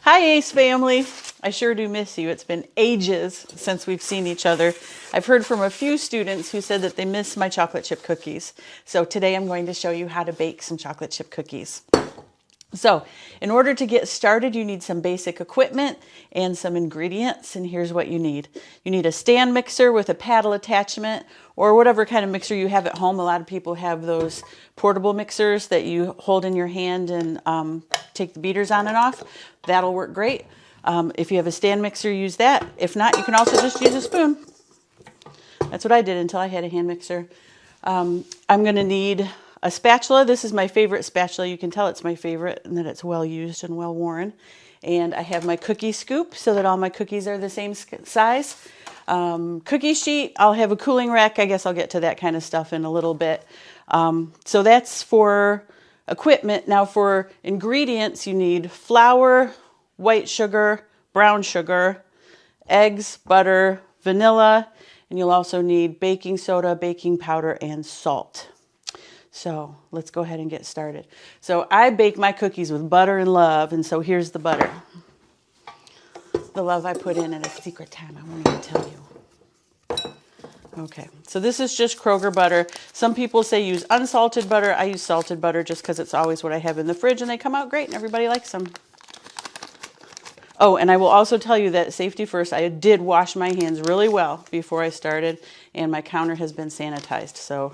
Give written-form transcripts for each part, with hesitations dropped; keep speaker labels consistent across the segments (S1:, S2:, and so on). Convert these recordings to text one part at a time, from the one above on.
S1: Hi, Ace family. I sure do miss you. It's been ages since we've seen each other. I've heard from a few students who said that they miss my chocolate chip cookies. So today I'm going to show you how to bake some chocolate chip cookies. So in order to get started, you need some basic equipment and some ingredients, and here's what you need. You need a stand mixer with a paddle attachment or whatever kind of mixer you have at home. A lot of people have those portable mixers that you hold in your hand and take the beaters on and off. That'll work great. If you have a stand mixer, use that. If not, you can also just use a spoon. That's what I did until I had a hand mixer. I'm going to need a spatula. This is my favorite spatula. You can tell it's my favorite and that it's well used and well worn. And I have my cookie scoop so that all my cookies are the same size. Cookie sheet, I'll have a cooling rack. I guess I'll get to that kind of stuff in a little bit. So that's for equipment. Now for ingredients, you need flour, white sugar, brown sugar, eggs, butter, vanilla, and you'll also need baking soda, baking powder, and salt. So let's go ahead and get started. So I bake my cookies with butter and love, and so here's the butter. The love I put in at a secret time, I won't even tell you. Okay, so this is just Kroger butter. Some people say use unsalted butter. I use salted butter just because it's always what I have in the fridge, and they come out great, and everybody likes them. Oh, and I will also tell you that safety first, I did wash my hands really well before I started, and my counter has been sanitized, so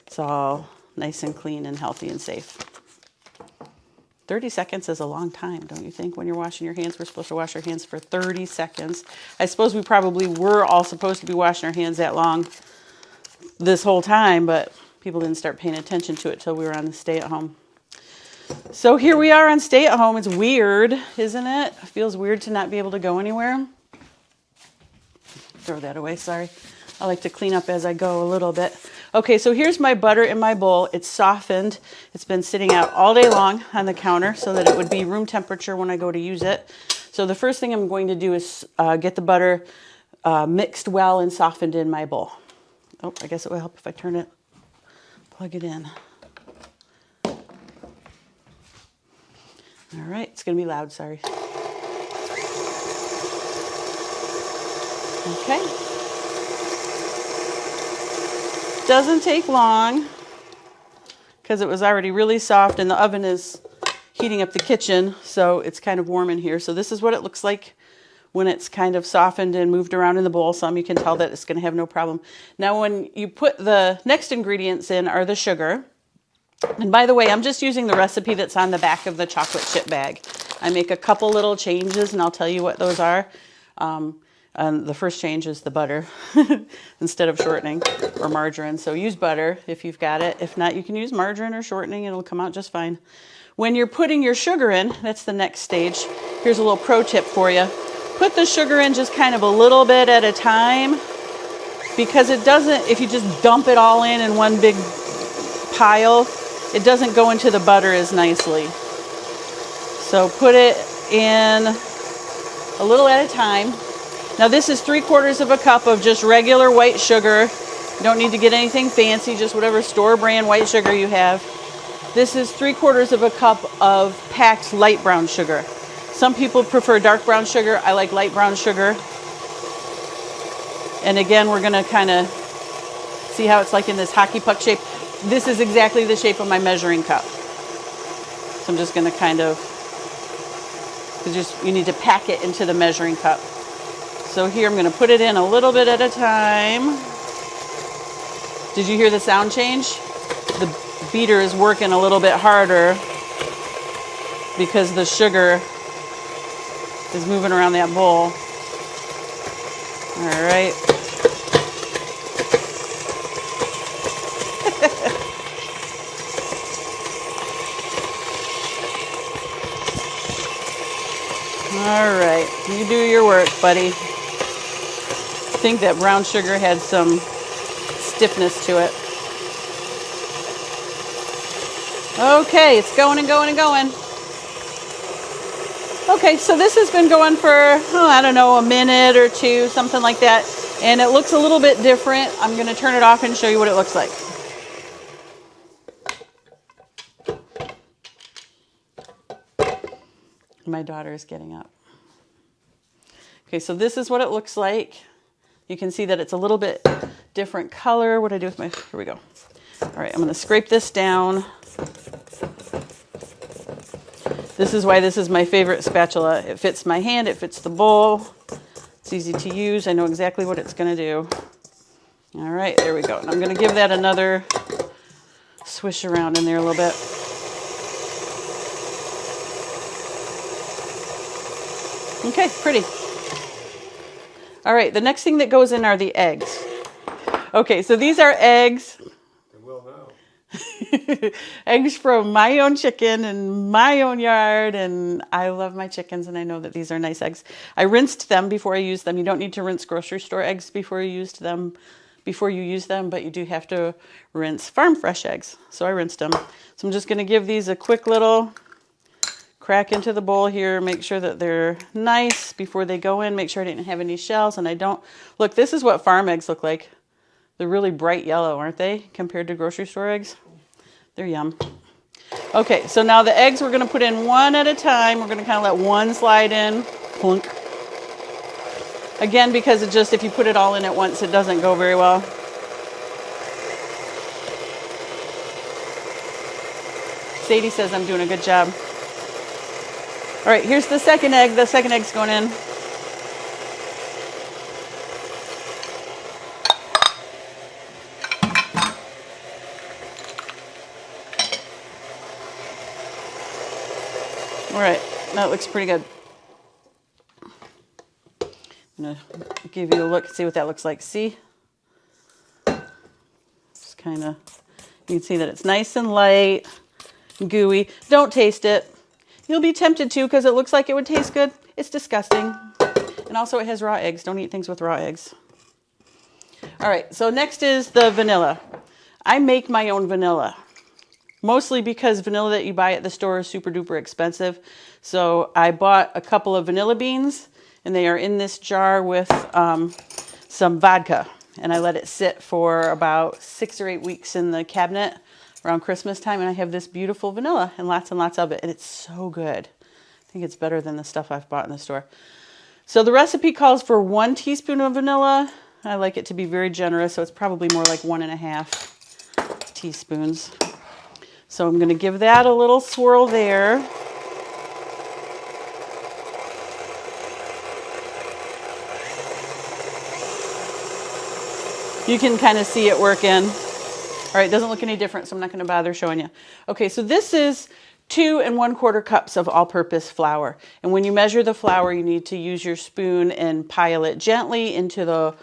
S1: it's all nice and clean and healthy and safe. 30 seconds is a long time, don't you think? When you're washing your hands, we're supposed to wash our hands for 30 seconds. I suppose we probably were all supposed to be washing our hands that long this whole time, but people didn't start paying attention to it till we were on the stay at home. So here we are on stay at home. It's weird, isn't it? It feels weird to not be able to go anywhere. Throw that away, sorry. I like to clean up as I go a little bit. Okay, so here's my butter in my bowl. It's softened. It's been sitting out all day long on the counter so that it would be room temperature when I go to use it. So the first thing I'm going to do is get the butter mixed well and softened in my bowl. Oh, I guess it will help if I turn it, plug it in. All right, it's going to be loud, sorry. Okay. Doesn't take long because it was already really soft and the oven is heating up the kitchen, so it's kind of warm in here. So this is what it looks like when it's kind of softened and moved around in the bowl. Some you can tell that it's going to have no problem. Now when you put the next ingredients in are the sugar. And by the way, I'm just using the recipe that's on the back of the chocolate chip bag. I make a couple little changes and I'll tell you what those are. And the first change is the butter instead of shortening or margarine. So use butter if you've got it. If not, you can use margarine or shortening. It'll come out just fine. When you're putting your sugar in, that's the next stage. Here's a little pro tip for you. Put the sugar in just kind of a little bit at a time because it doesn't, if you just dump it all in one big pile, it doesn't go into the butter as nicely. So put it in a little at a time. Now this is 3/4 of a cup of just regular white sugar. You don't need to get anything fancy, just whatever store brand white sugar you have. This is 3/4 of a cup of packed light brown sugar. Some people prefer dark brown sugar. I like light brown sugar. And again, we're gonna kind of see how it's like in this hockey puck shape. This is exactly the shape of my measuring cup. So I'm just gonna kind of, because you need to pack it into the measuring cup. So here I'm going to put it in a little bit at a time. Did you hear the sound change? The beater is working a little bit harder because the sugar is moving around that bowl. All right. All right, you do your work, buddy. I think that brown sugar had some stiffness to it. Okay, it's going and going and going. Okay, so this has been going for, I don't know, a minute or two, something like that. And it looks a little bit different. I'm going to turn it off and show you what it looks like. My daughter's getting up. Okay, so this is what it looks like. You can see that it's a little bit different color. What do I do with my, here we go. All right, I'm gonna scrape this down. This is why this is my favorite spatula. It fits my hand, it fits the bowl. It's easy to use. I know exactly what it's gonna do. All right, there we go. And I'm gonna give that another swish around in there a little bit. Okay, pretty. All right, the next thing that goes in are the eggs. Okay, so these are eggs. Eggs from my own chicken in my own yard, and I love my chickens, and I know that these are nice eggs. I rinsed them before I used them. You don't need to rinse grocery store eggs before you use them, but you do have to rinse farm fresh eggs. So I rinsed them. So I'm just going to give these a quick little crack into the bowl here. Make sure that they're nice before they go in. Make sure I didn't have any shells, and I don't. Look, this is what farm eggs look like. They're really bright yellow, aren't they, compared to grocery store eggs? They're yum. Okay, so now the eggs we're going to put in one at a time. We're going to kind of let one slide in. Plunk. Again, because it just, if you put it all in at once, it doesn't go very well. Sadie says I'm doing a good job. All right, here's the second egg. The second egg's going in. All right, that looks pretty good. I'm gonna give you a look, see what that looks like. See? Just kind of, you can see that it's nice and light, and gooey. Don't taste it. You'll be tempted to because it looks like it would taste good. It's disgusting. And also it has raw eggs. Don't eat things with raw eggs. All right, so next is the vanilla. I make my own vanilla. Mostly because vanilla that you buy at the store is super duper expensive. So I bought a couple of vanilla beans, and they are in this jar with some vodka. And I let it sit for about 6 or 8 weeks in the cabinet around Christmas time, and I have this beautiful vanilla and lots of it, and it's so good. I think it's better than the stuff I've bought in the store. So the recipe calls for 1 teaspoon of vanilla. I like it to be very generous, so it's probably more like 1.5 teaspoons. So I'm going to give that a little swirl there. You can kind of see it working. All right, it doesn't look any different, so I'm not going to bother showing you. Okay, so this is 2 1/4 cups of all-purpose flour. And when you measure the flour, you need to use your spoon and pile it gently into the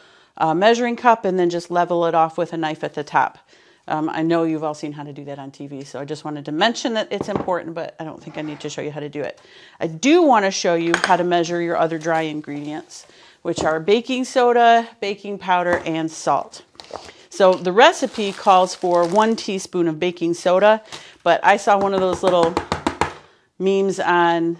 S1: measuring cup and then just level it off with a knife at the top. I know you've all seen how to do that on TV, so I just wanted to mention that it's important, but I don't think I need to show you how to do it. I do want to show you how to measure your other dry ingredients, which are baking soda, baking powder, and salt. So the recipe calls for 1 teaspoon of baking soda, but I saw one of those little memes on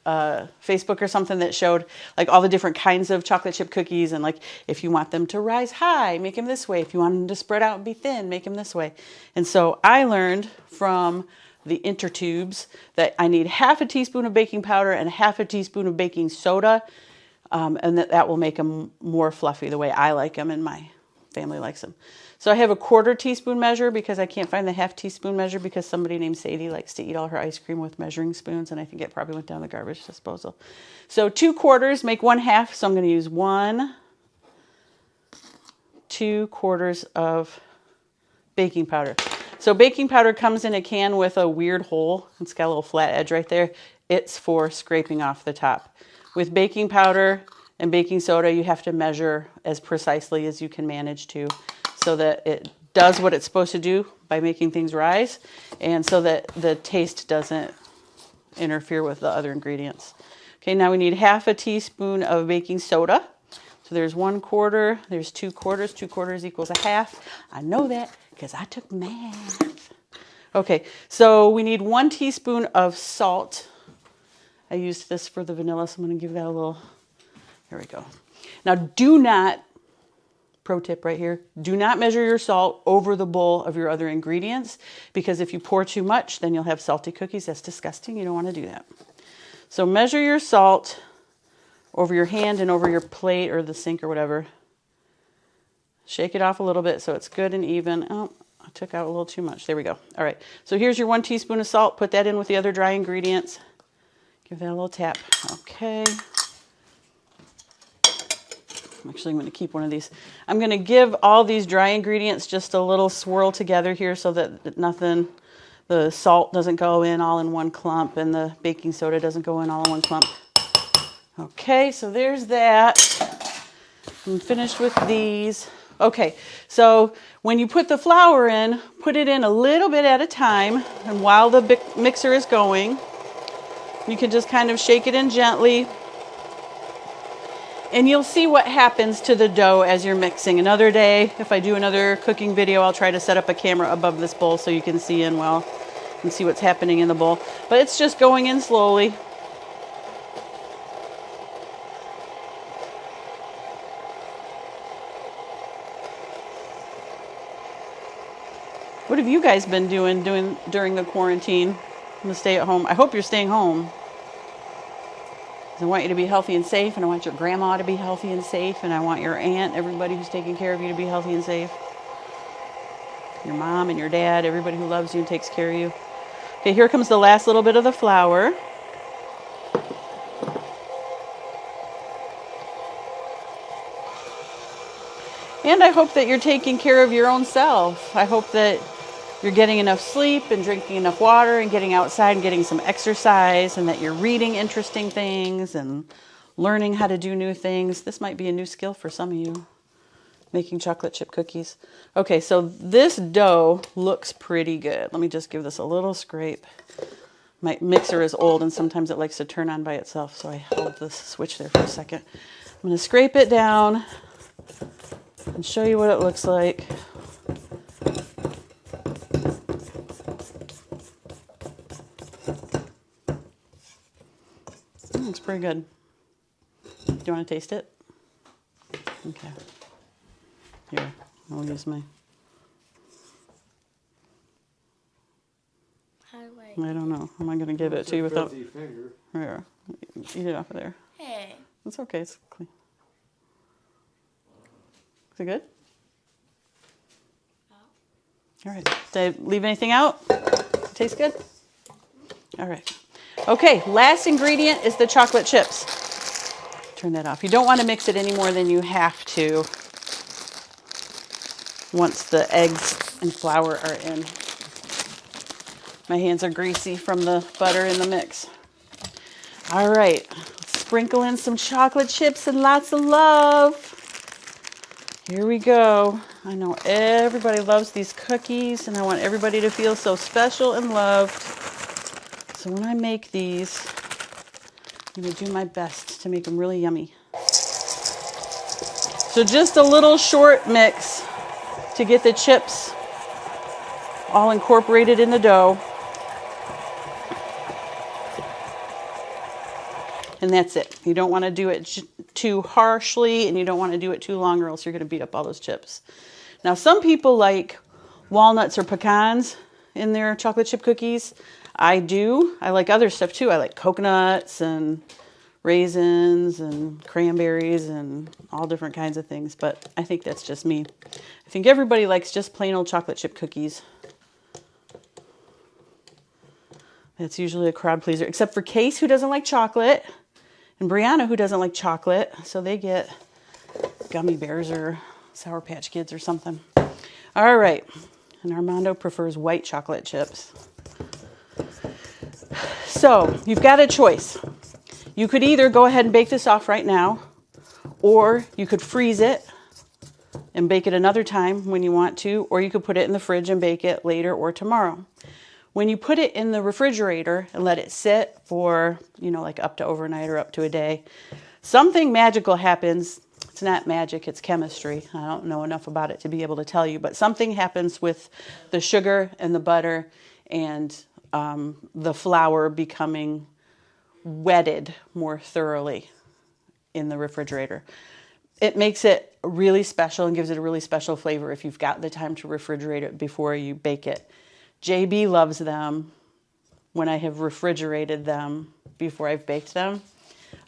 S1: Facebook or something that showed like all the different kinds of chocolate chip cookies, and like if you want them to rise high, make them this way. If you want them to spread out and be thin, make them this way. And so I learned from the intertubes that I need 1/2 teaspoon of baking powder and 1/2 teaspoon of baking soda, and that will make them more fluffy the way I like them and my family likes them. So I have a 1/4 teaspoon measure because I can't find the 1/2 teaspoon measure because somebody named Sadie likes to eat all her ice cream with measuring spoons, and I think it probably went down the garbage disposal. So 2/4 make 1/2, so I'm going to use 2/4 of baking powder. So baking powder comes in a can with a weird hole. It's got a little flat edge right there. It's for scraping off the top. With baking powder and baking soda, you have to measure as precisely as you can manage to, so that it does what it's supposed to do by making things rise, and so that the taste doesn't interfere with the other ingredients. Okay, now we need 1/2 teaspoon of baking soda. So there's 1/4, there's 2/4. 2/4 equals 1/2. I know that because I took math. Okay, so we need 1 teaspoon of salt. I used this for the vanilla, so I'm going to give that a little, there we go. Now do not, pro tip right here, do not measure your salt over the bowl of your other ingredients, because if you pour too much, then you'll have salty cookies. That's disgusting. You don't want to do that. So measure your salt over your hand and over your plate or the sink or whatever. Shake it off a little bit so it's good and even. Oh, I took out a little too much. There we go. All right. So here's your 1 teaspoon of salt. Put that in with the other dry ingredients. Give that a little tap. Okay. Actually, I'm going to keep one of these. I'm going to give all these dry ingredients just a little swirl together here so that the salt doesn't go in all in one clump and the baking soda doesn't go in all in one clump. Okay, so there's that. I'm finished with these. Okay, so when you put the flour in, put it in a little bit at a time, and while the mixer is going, you can just kind of shake it in gently, and you'll see what happens to the dough as you're mixing. Another day, if I do another cooking video, I'll try to set up a camera above this bowl so you can see in well and see what's happening in the bowl. But it's just going in slowly. What have you guys been doing during the quarantine, the stay at home? I hope you're staying home. I want you to be healthy and safe, and I want your grandma to be healthy and safe, and I want your aunt, everybody who's taking care of you, to be healthy and safe. Your mom and your dad, everybody who loves you and takes care of you. Okay, here comes the last little bit of the flour. And I hope that you're taking care of your own self. I hope that you're getting enough sleep and drinking enough water and getting outside and getting some exercise, and that you're reading interesting things and learning how to do new things. This might be a new skill for some of you, making chocolate chip cookies. Okay, so this dough looks pretty good. Let me just give this a little scrape. My mixer is old and sometimes it likes to turn on by itself, so I held the switch there for a second. I'm going to scrape it down and show you what it looks like. Looks pretty good. Do you want to taste it? Okay. Here, I'll use my...
S2: How do
S1: I don't know. Am I going to give it to you without...
S3: Finger.
S1: Here, eat it off of there.
S2: Hey.
S1: It's okay. It's clean. Is it good?
S2: Oh.
S1: All right. Did I leave anything out? Tastes good? All right. Okay, last ingredient is the chocolate chips. Turn that off. You don't want to mix it any more than you have to once the eggs and flour are in. My hands are greasy from the butter in the mix. All right, let's sprinkle in some chocolate chips and lots of love. Here we go. I know everybody loves these cookies, and I want everybody to feel so special and loved. So when I make these, I'm going to do my best to make them really yummy. So just a little short mix to get the chips all incorporated in the dough. And that's it. You don't want to do it too harshly, and you don't want to do it too long, or else you're going to beat up all those chips. Now, some people like walnuts or pecans in their chocolate chip cookies. I do. I like other stuff too. I like coconuts and raisins and cranberries and all different kinds of things, but I think that's just me. I think everybody likes just plain old chocolate chip cookies. That's usually a crowd pleaser, except for Case, who doesn't like chocolate, and Brianna, who doesn't like chocolate, so they get gummy bears or Sour Patch Kids or something. All right, and Armando prefers white chocolate chips. So you've got a choice. You could either go ahead and bake this off right now, or you could freeze it and bake it another time when you want to, or you could put it in the fridge and bake it later or tomorrow. When you put it in the refrigerator and let it sit for, like up to overnight or up to a day, something magical happens. It's not magic, it's chemistry. I don't know enough about it to be able to tell you, but something happens with the sugar and the butter and the flour becoming wetted more thoroughly in the refrigerator. It makes it really special and gives it a really special flavor if you've got the time to refrigerate it before you bake it. JB loves them when I have refrigerated them before I've baked them.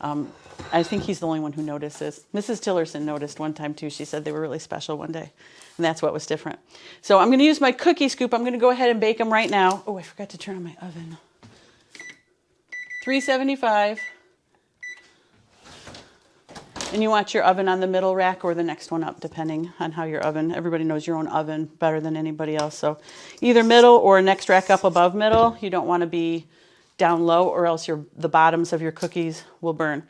S1: I think he's the only one who notices. Mrs. Tillerson noticed one time too. She said they were really special one day, and that's what was different. So I'm going to use my cookie scoop. I'm going to go ahead and bake them right now. Oh, I forgot to turn on my oven. 375. And you want your oven on the middle rack or the next one up, depending on how your oven. Everybody knows your own oven better than anybody else. So either middle or next rack up above middle. You don't want to be down low or else the bottoms of your cookies will burn.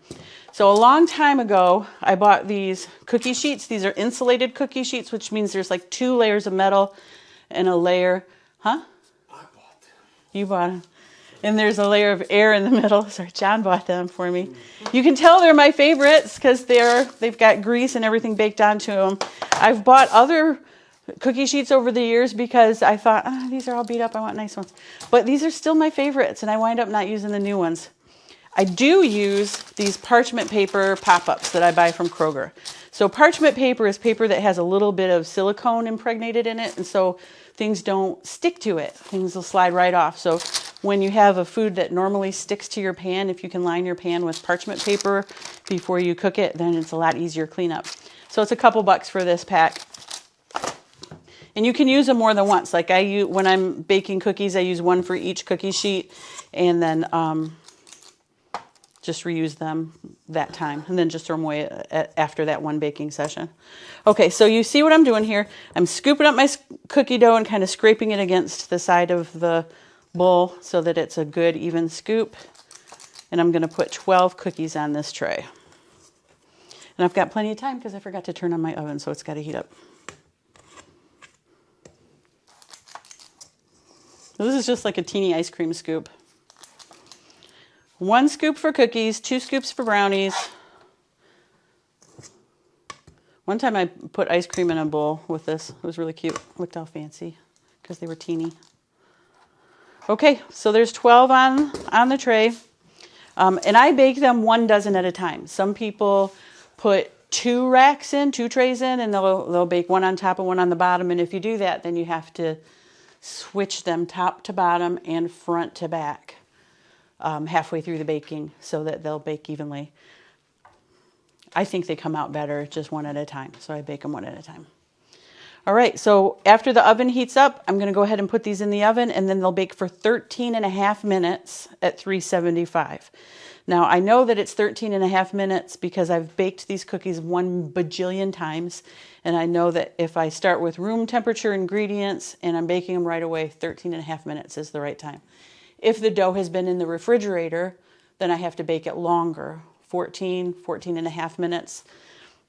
S1: So a long time ago, I bought these cookie sheets. These are insulated cookie sheets, which means there's like 2 layers of metal and a layer. Huh?
S2: I bought them.
S1: You bought them. And there's a layer of air in the middle. Sorry, John bought them for me. You can tell they're my favorites because they've got grease and everything baked onto them. I've bought other cookie sheets over the years because I thought, these are all beat up. I want nice ones. But these are still my favorites, and I wind up not using the new ones. I do use these parchment paper pop-ups that I buy from Kroger. So parchment paper is paper that has a little bit of silicone impregnated in it, and so things don't stick to it. Things will slide right off. So when you have a food that normally sticks to your pan, if you can line your pan with parchment paper before you cook it, then it's a lot easier cleanup. So it's a couple bucks for this pack. And you can use them more than once. Like when I'm baking cookies, I use one for each cookie sheet, and then just reuse them that time, and then just throw them away after that one baking session. Okay, so you see what I'm doing here. I'm scooping up my cookie dough and kind of scraping it against the side of the bowl so that it's a good even scoop. And I'm going to put 12 cookies on this tray. And I've got plenty of time because I forgot to turn on my oven, so it's got to heat up. So this is just like a teeny ice cream scoop. 1 scoop for cookies, 2 scoops for brownies. One time I put ice cream in a bowl with this. It was really cute. Looked all fancy because they were teeny. Okay, so there's 12 on the tray. And I bake them 1 dozen at a time. Some people put 2 racks in, 2 trays in, and they'll bake 1 on top and 1 on the bottom. And if you do that, then you have to switch them top to bottom and front to back halfway through the baking so that they'll bake evenly. I think they come out better just 1 at a time, so I bake them 1 at a time. All right, so after the oven heats up, I'm going to go ahead and put these in the oven, and then they'll bake for 13.5 minutes at 375. Now, I know that it's 13.5 minutes because I've baked these cookies 1 bajillion times, and I know that if I start with room temperature ingredients and I'm baking them right away, 13.5 minutes is the right time. If the dough has been in the refrigerator, then I have to bake it longer, 14.5 minutes.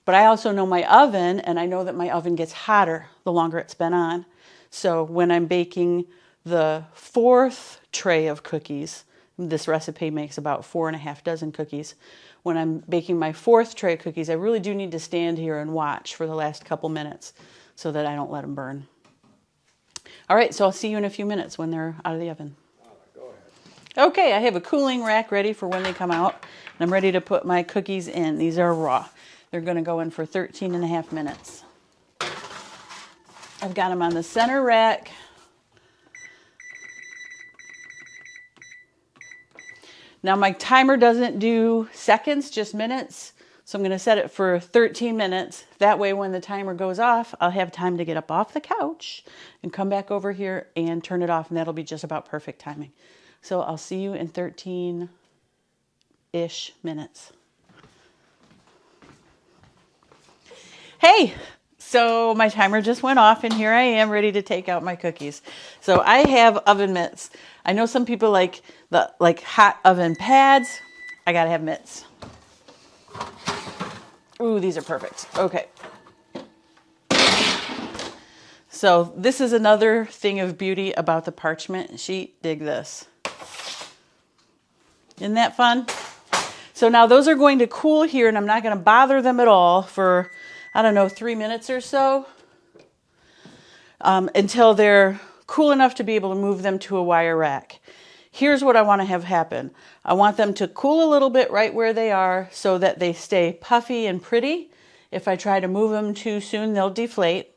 S1: But I also know my oven, and I know that my oven gets hotter the longer it's been on. So when I'm baking the 4th tray of cookies, this recipe makes about 4.5 dozen cookies. When I'm baking my 4th tray of cookies, I really do need to stand here and watch for the last couple minutes so that I don't let them burn. All right, so I'll see you in a few minutes when they're out of the oven.
S2: Go ahead.
S1: Okay, I have a cooling rack ready for when they come out. And I'm ready to put my cookies in. These are raw. They're going to go in for 13.5 minutes. I've got them on the center rack. Now my timer doesn't do seconds, just minutes. So I'm going to set it for 13 minutes. That way when the timer goes off, I'll have time to get up off the couch and come back over here and turn it off, and that'll be just about perfect timing. So I'll see you in 13-ish minutes. Hey, so my timer just went off, and here I am ready to take out my cookies. So I have oven mitts. I know some people like hot oven pads. I gotta have mitts. Ooh, these are perfect. Okay. So this is another thing of beauty about the parchment sheet. Dig this. Isn't that fun? So now those are going to cool here, and I'm not going to bother them at all for, I don't know, 3 minutes or so until they're cool enough to be able to move them to a wire rack. Here's what I want to have happen. I want them to cool a little bit right where they are so that they stay puffy and pretty. If I try to move them too soon, they'll deflate.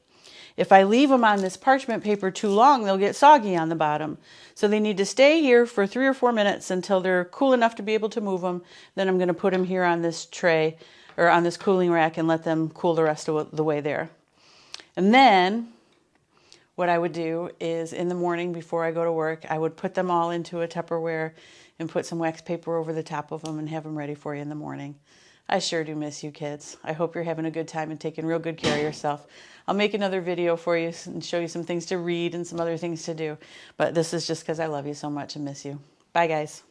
S1: If I leave them on this parchment paper too long, they'll get soggy on the bottom. So they need to stay here for 3 or 4 minutes until they're cool enough to be able to move them. Then I'm going to put them here on this tray or on this cooling rack and let them cool the rest of the way there. And then what I would do is in the morning before I go to work, I would put them all into a Tupperware and put some wax paper over the top of them and have them ready for you in the morning. I sure do miss you kids. I hope you're having a good time and taking real good care of yourself. I'll make another video for you and show you some things to read and some other things to do. But this is just because I love you so much and miss you. Bye, guys.